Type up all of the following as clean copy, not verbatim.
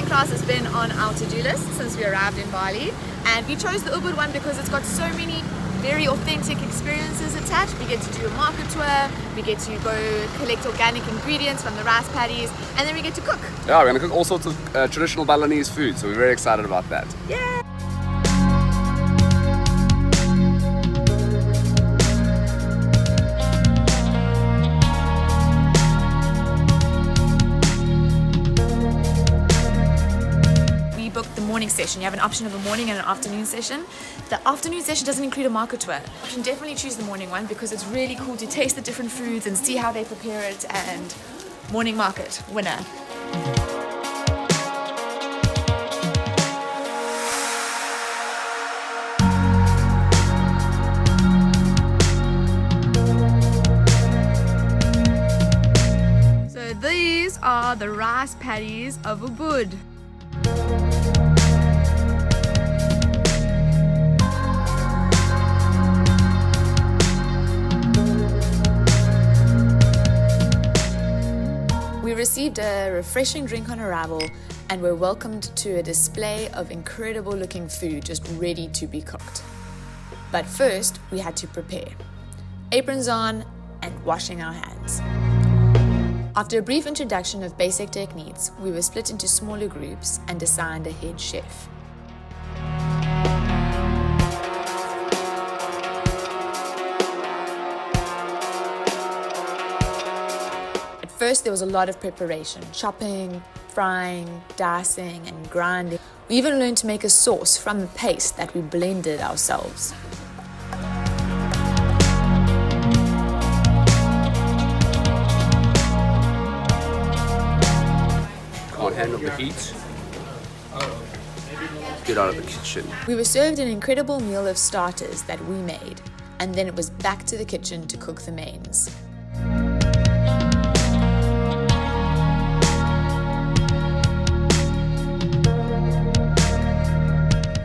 class has been on our to-do list since we arrived in Bali, and we chose the Ubud one because it's got so many very authentic experiences attached. We get to do a market tour, we get to go collect organic ingredients from the rice paddies, and then we get to cook. Yeah, we're going to cook all sorts of traditional Balinese food, so we're very excited about that. Yeah. Book the morning session. You have an option of a morning and an afternoon session. The afternoon session doesn't include a market tour. You can definitely choose the morning one because it's really cool to taste the different foods and see how they prepare it, and morning market, winner. So these are the rice paddies of Ubud. We received a refreshing drink on arrival and were welcomed to a display of incredible looking food just ready to be cooked. But first, we had to prepare. Aprons on and washing our hands. After a brief introduction of basic techniques, we were split into smaller groups and assigned a head chef. First, there was a lot of preparation, chopping, frying, dicing, and grinding. We even learned to make a sauce from the paste that we blended ourselves. Can't handle the heat. Get out of the kitchen. We were served an incredible meal of starters that we made, and then it was back to the kitchen to cook the mains.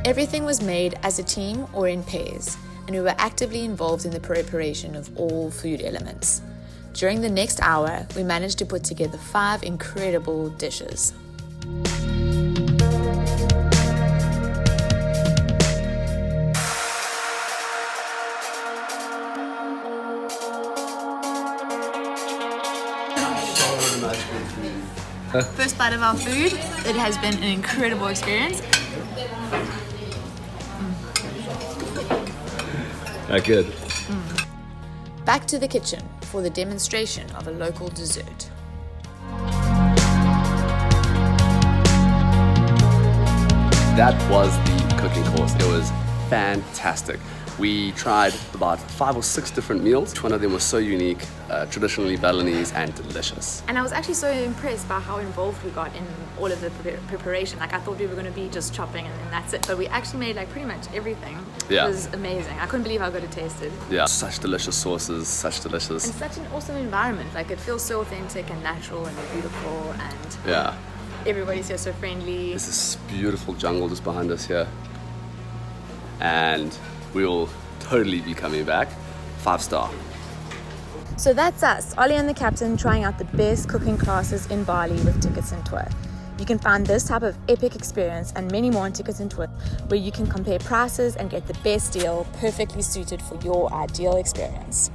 Everything was made as a team or in pairs, and we were actively involved in the preparation of all food elements. During the next hour, we managed to put together 5 incredible dishes. First bite of our food, it has been an incredible experience. Good. Back to the kitchen for the demonstration of a local dessert. That was the cooking course. It was fantastic. We tried about 5 or 6 different meals. Each one of them was so unique, traditionally Balinese and delicious. And I was actually so impressed by how involved we got in all of the preparation. Like, I thought we were going to be just chopping and then that's it. But we actually made like pretty much everything. Yeah. It was amazing. I couldn't believe how good it tasted. Yeah, such delicious sauces, such delicious. And such an awesome environment. Like, it feels so authentic and natural and beautiful, and Yeah. everybody's here so friendly. There's this beautiful jungle just behind us here. And we will totally be coming back. 5-star. So that's us, Ollie and the captain, trying out the best cooking classes in Bali with Tickets and Tour. You can find this type of epic experience and many more on Tickets and Tour, where you can compare prices and get the best deal perfectly suited for your ideal experience.